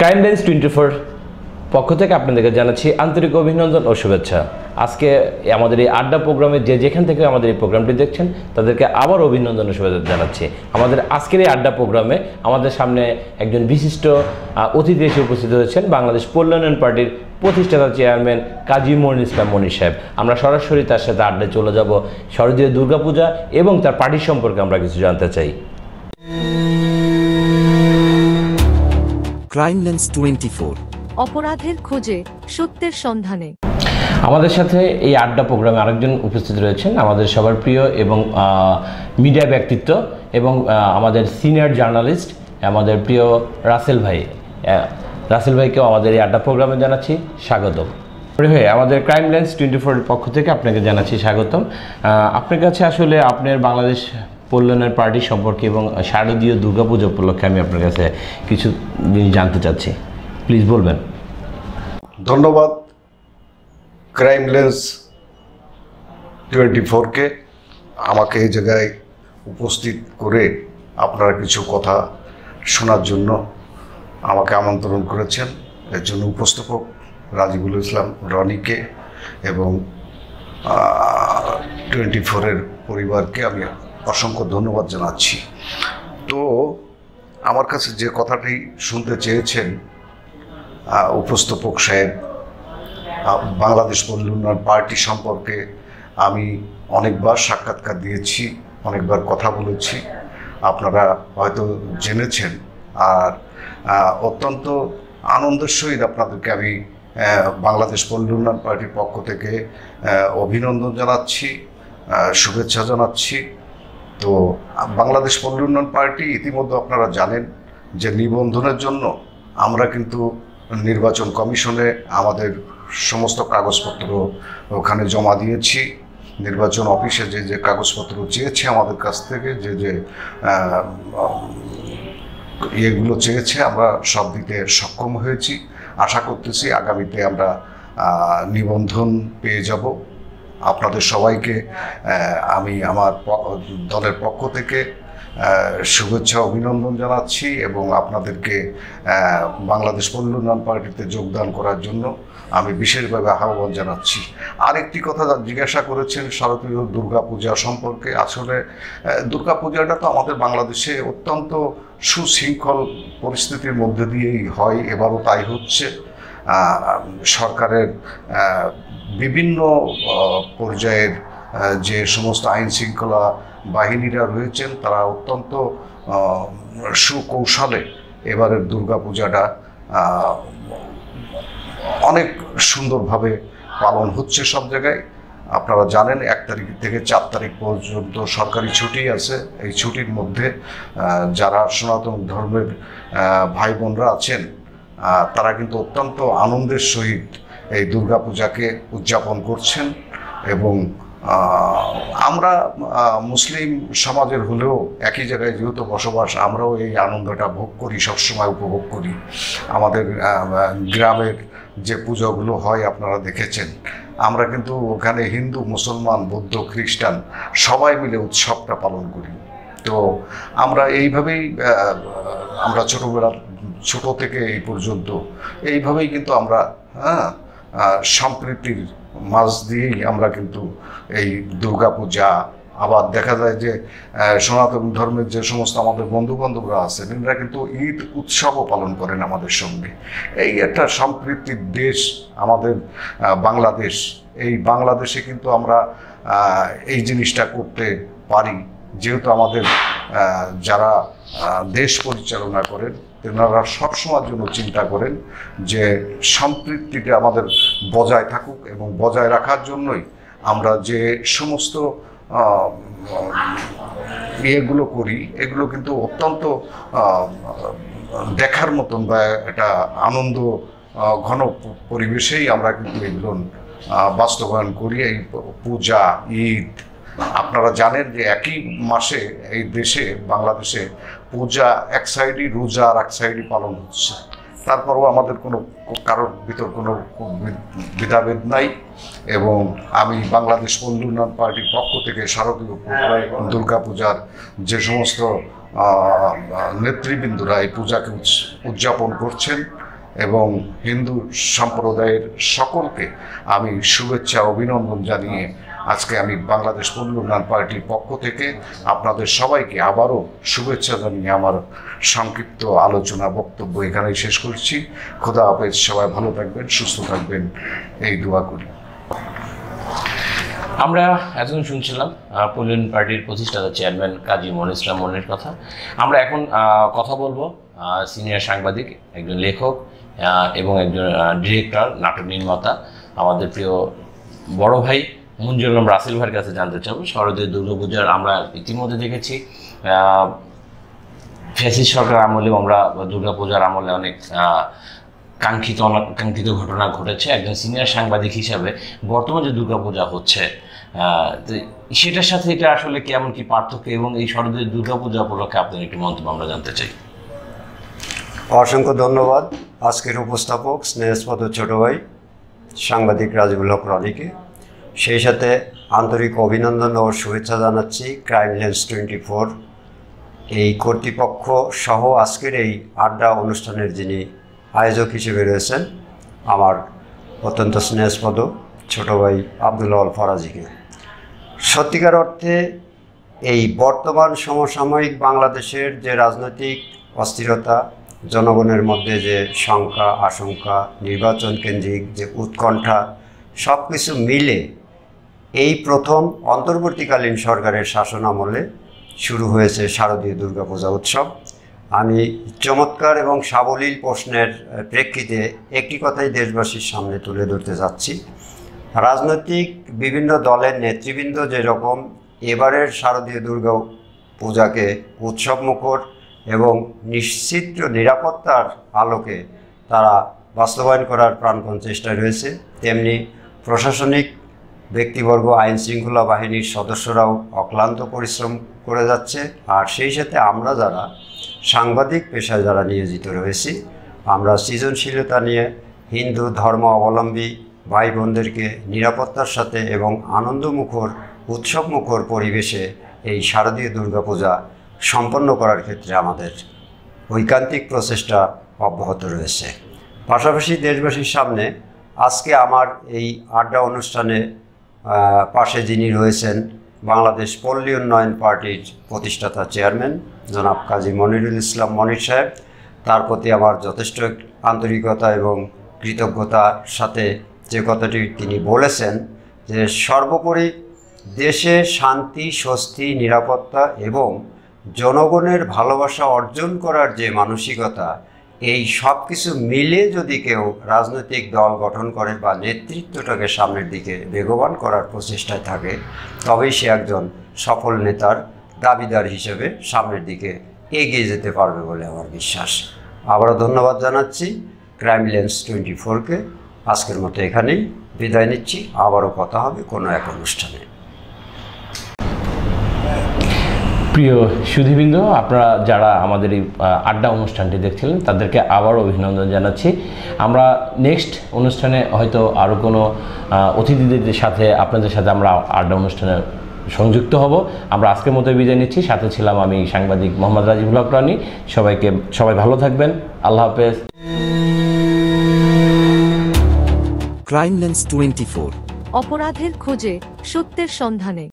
Crime lines 24 পক্ষ থেকে আপনাদেরকে জানাচ্ছি আন্তরিক অভিনন্দন ও শুভেচ্ছা। আজকে আমাদের এই আড্ডা প্রোগ্রামে যেখান থেকে আমাদের এই প্রোগ্রামটি দেখছেন তাদেরকে আবার অভিনন্দন ও শুভেচ্ছা জানাচ্ছি। আমাদের আজকের এই আড্ডা প্রোগ্রামে আমাদের সামনে একজন বিশিষ্ট অতিথি এসে উপস্থিত হয়েছেন, বাংলাদেশ পল্লুন্নয়ন পার্টির প্রতিষ্ঠাতা চেয়ারম্যান কাজী মনিরুল ইসলাম মনির সাহেব। আমরা সরাসরি তার সাথে আড্ডায় চলে যাব। শারদীয় দুর্গাপূজা এবং তার পার্টির সম্পর্কে আমরা কিছু জানতে চাই। ক্রাইম লাইন্স 24, অপরাধের খোঁজে সত্যের সন্ধানে। আমাদের সাথে এই আড্ডা প্রোগ্রামে আরেকজন উপস্থিত রয়েছেন, আমাদের সবার প্রিয় এবং মিডিয়া ব্যক্তিত্ব এবং আমাদের সিনিয়র জার্নালিস্ট আমাদের প্রিয় রাসেল ভাই। রাসেল ভাইকেও আমাদের এই আড্ডা প্রোগ্রামে জানাচ্ছি স্বাগতম। আমাদের ক্রাইম লাইন্স 24 এর পক্ষ থেকে আপনাকে জানাচ্ছি স্বাগতম। আপনার কাছে আসলে আপনার বাংলাদেশ পল্লুন্নয়ন পার্টি সম্পর্কে এবং শারদীয় দুর্গাপূজা উপলক্ষে আমি আপনার কাছে কিছু জিনিস জানতে চাচ্ছি, প্লিজ বলবেন। ধন্যবাদ ক্রাইম লাইন্স 24কে আমাকে এই জায়গায় উপস্থিত করে আপনারা কিছু কথা শোনার জন্য আমাকে আমন্ত্রণ করেছেন। এর জন্য উপস্থাপক রাজিবুল ইসলাম রনিকে এবং 24-এর পরিবারকে আমি অসংখ্য ধন্যবাদ জানাচ্ছি। তো আমার কাছে যে কথাটি শুনতে চেয়েছেন উপস্থাপক সাহেব, বাংলাদেশ পল্লুন্নয়ন পার্টি সম্পর্কে আমি অনেকবার সাক্ষাৎকার দিয়েছি, অনেকবার কথা বলেছি, আপনারা হয়তো জেনেছেন। আর অত্যন্ত আনন্দের সহিত আপনাদেরকে আমি বাংলাদেশ পল্লুন্নয়ন পার্টির পক্ষ থেকে অভিনন্দন জানাচ্ছি, শুভেচ্ছা জানাচ্ছি। তো বাংলাদেশ পল্লুন্নয়ন পার্টি ইতিমধ্যে আপনারা জানেন যে নিবন্ধনের জন্য আমরা কিন্তু নির্বাচন কমিশনে আমাদের সমস্ত কাগজপত্র ওখানে জমা দিয়েছি। নির্বাচন অফিসে যে কাগজপত্র চেয়েছে আমাদের কাছ থেকে, যে ইয়েগুলো চেয়েছে, আমরা সব দিতে সক্ষম হয়েছি। আশা করতেছি আগামীতে আমরা নিবন্ধন পেয়ে যাব। আপনাদের সবাইকে আমি আমার দলের পক্ষ থেকে শুভেচ্ছা অভিনন্দন জানাচ্ছি এবং আপনাদেরকে বাংলাদেশ পল্লুন্নয়ন পার্টিতে যোগদান করার জন্য আমি বিশেষভাবে আহ্বান জানাচ্ছি। আরেকটি কথা জিজ্ঞাসা করেছেন শারদীয় দুর্গাপূজা সম্পর্কে। আসলে দুর্গাপূজাটা তো আমাদের বাংলাদেশে অত্যন্ত সুশৃঙ্খল পরিস্থিতির মধ্যে দিয়েই হয়, এবারও তাই হচ্ছে। সরকারের বিভিন্ন পর্যায়ের যে সমস্ত আইন শৃঙ্খলা বাহিনীরা রয়েছেন তারা অত্যন্ত সুকৌশলে এবারের দুর্গাপূজাটা অনেক সুন্দরভাবে পালন হচ্ছে সব জায়গায়। আপনারা জানেন 1 তারিখ থেকে 4 তারিখ পর্যন্ত সরকারি ছুটি আছে। এই ছুটির মধ্যে যারা সনাতন ধর্মের ভাই বোনরা আছেন তারা কিন্তু অত্যন্ত আনন্দের সহিত এই দুর্গাপূজাকে উদযাপন করছেন এবং আমরা মুসলিম সমাজের হলেও একই জায়গায় যেহেতু বসবাস, আমরাও এই আনন্দটা ভোগ করি, সবসময় উপভোগ করি। আমাদের গ্রামের যে পুজোগুলো হয় আপনারা দেখেছেন, আমরা কিন্তু ওখানে হিন্দু, মুসলমান, বৌদ্ধ, খ্রিস্টান সবাই মিলে উৎসবটা পালন করি। তো আমরা এইভাবেই আমরা ছোট থেকে এই পর্যন্ত এইভাবেই কিন্তু আমরা সম্প্রীতির মাঝ দিয়েই আমরা কিন্তু এই দুর্গাপূজা, আবার দেখা যায় যে সনাতন ধর্মের যে সমস্ত আমাদের বন্ধুবান্ধবরা আছেন এনারা কিন্তু ঈদ উৎসবও পালন করেন আমাদের সঙ্গে। এই একটা সম্প্রীতির দেশ আমাদের বাংলাদেশ। এই বাংলাদেশে কিন্তু আমরা এই জিনিসটা করতে পারি, যেহেতু আমাদের যারা দেশ পরিচালনা করেন তেনারা সবসময়ের জন্য চিন্তা করেন যে সম্প্রীতিটা আমাদের বজায় থাকুক এবং বজায় রাখার জন্যই আমরা যে সমস্ত ইয়েগুলো করি এগুলো কিন্তু অত্যন্ত দেখার মতন বা একটা আনন্দ ঘন পরিবেশেই আমরা কিন্তু এগুলো বাস্তবায়ন করি। এই পূজা, ঈদ, আপনারা জানেন যে একই মাসে এই দেশে বাংলাদেশে পূজা এক সাইডই, রোজা আর এক সাইডই পালন হচ্ছে। তারপরেও আমাদের কোনো কারোর ভিতর কোনো ভেদাভেদ নাই এবং আমি বাংলাদেশ পল্লুন্নয়ন পার্টির পক্ষ থেকে শারদীয় দুর্গাপূজার যে সমস্ত নেতৃবৃন্দরা এই পূজাকে উদযাপন করছেন এবং হিন্দু সম্প্রদায়ের সকলকে আমি শুভেচ্ছা অভিনন্দন জানিয়ে আজকে আমি বাংলাদেশ পল্লী উন্নয়ন পার্টির পক্ষ থেকে আপনাদের সবাইকে আবারও শুভেচ্ছা জানিয়ে আমার সংক্ষিপ্ত আলোচনা বক্তব্য এখানেই শেষ করছি। খোদা হাফেজ, সবাই ভালো থাকবেন, সুস্থ থাকবেন, এই দোয়া করি। আমরা এতক্ষণ শুনছিলাম পল্লী উন্নয়ন পার্টির প্রতিষ্ঠাতা চেয়ারম্যান কাজী মনির ইসলাম মনির কথা। আমরা এখন কথা বলবো সিনিয়র সাংবাদিক, একজন লেখক এবং একজন ডিরেক্টর, নাটক নির্মাতা, আমাদের প্রিয় বড় ভাই মঞ্জুর আলম রাসেল ভাইয়ের কাছে জানতে চাবো। শারদীয় দুর্গাপূজার আমরা ইতিমধ্যে দেখেছি ফ্যাসিস্ট সরকার আমলে, আমরা দুর্গাপূজার আমলে অনেক অনাকাঙ্ক্ষিত ঘটনা ঘটেছে। একজন সিনিয়র সাংবাদিক হিসাবে বর্তমান যে দুর্গাপূজা হচ্ছে সেটার সাথে এটা আসলে কেমন কি পার্থক্য, এবং এই শারদীয় দুর্গাপূজা উপলক্ষে আপনার একটি মন্তব্য আমরা জানতে চাই। অসংখ্য ধন্যবাদ আজকের উপস্থাপক স্নেহস্পদ ছোট ভাই সাংবাদিক রাজিবুল হক রনিকে। সেই সাথে আন্তরিক অভিনন্দন ও শুভেচ্ছা জানাচ্ছি ক্রাইম লেন্স 24 এই কর্তৃপক্ষ সহ আজকের এই আড্ডা অনুষ্ঠানের যিনি আয়োজক হিসেবে রয়েছেন আমার অত্যন্ত স্নেহস্পদ ছোট ভাই আব্দুল আল ফরাজিকে। সত্যিকার অর্থে এই বর্তমান সমসাময়িক বাংলাদেশের যে রাজনৈতিক অস্থিরতা, জনগণের মধ্যে যে শঙ্কা আশঙ্কা, নির্বাচন কেন্দ্রিক যে উৎকণ্ঠা, সব কিছু মিলে এই প্রথম অন্তর্বর্তীকালীন সরকারের শাসন আমলে শুরু হয়েছে শারদীয় দুর্গাপূজা উৎসব। আমি চমৎকার এবং সাবলীল প্রশ্নের প্রেক্ষিতে একটি কথাই দেশবাসীর সামনে তুলে ধরতে যাচ্ছি। রাজনৈতিক বিভিন্ন দলের নেতৃবৃন্দ যেরকম এবারের শারদীয় দুর্গা পূজাকে উৎসবমুখর এবং নিশ্চিত নিরাপত্তার আলোকে তারা বাস্তবায়ন করার প্রাণপণ চেষ্টায় রয়েছে, তেমনি প্রশাসনিক ব্যক্তিবর্গ, আইন শৃঙ্খলা বাহিনীর সদস্যরাও অক্লান্ত পরিশ্রম করে যাচ্ছে। আর সেই সাথে আমরা যারা সাংবাদিক পেশায় যারা নিয়োজিত রয়েছি, আমরা সৃজনশীলতা নিয়ে হিন্দু ধর্ম অবলম্বী ভাই বোনদেরকে নিরাপত্তার সাথে এবং আনন্দমুখর উৎসবমুখর পরিবেশে এই শারদীয় দুর্গাপূজা সম্পন্ন করার ক্ষেত্রে আমাদের ঐকান্তিক প্রচেষ্টা অব্যাহত রয়েছে। পাশাপাশি দেশবাসীর সামনে আজকে আমার এই আড্ডা অনুষ্ঠানে পাশে যিনি রয়েছেন বাংলাদেশ পল্লী উন্নয়ন পার্টির প্রতিষ্ঠাতা চেয়ারম্যান জনাব কাজী মনিরুল ইসলাম মনির সাহেব, তার প্রতি আমার যথেষ্ট আন্তরিকতা এবং কৃতজ্ঞতার সাথে যে কথাটি তিনি বলেছেন যে সর্বোপরি দেশে শান্তি, স্বস্তি, নিরাপত্তা এবং জনগণের ভালোবাসা অর্জন করার যে মানসিকতা, এই সব কিছু মিলে যদি কেউ রাজনৈতিক দল গঠন করে বা নেতৃত্বটাকে সামনের দিকে বেগবান করার প্রচেষ্টায় থাকে, তবেই সে একজন সফল নেতার দাবিদার হিসেবে সামনের দিকে এগিয়ে যেতে পারবে বলে আমার বিশ্বাস। আবারও ধন্যবাদ জানাচ্ছি ক্রাইম লেন্স 24কে। আজকের মতো এখানেই বিদায় নিচ্ছি, আবারও কথা হবে কোনো এক অনুষ্ঠানে। প্রিয় সুধীবৃন্দ, আপনারা যারা আমাদের এই আড্ডা অনুষ্ঠানটি দেখছিলেন তাদেরকে আবারও অভিনন্দন জানাচ্ছি। আমরা নেক্সট অনুষ্ঠানে হয়তো আরও কোনো অতিথিদের সাথে আপনাদের সাথে আমরা আড্ডা অনুষ্ঠানে সংযুক্ত হব। আমরা আজকের মতো বিদায় নিচ্ছি। সাথে ছিলাম আমি সাংবাদিক মোহাম্মদ রাজিবুল হক রনি। সবাই ভালো থাকবেন। আল্লাহ হাফেজ। ক্রাইম লেন্স 24, অপরাধের খোঁজে সত্যের সন্ধানে।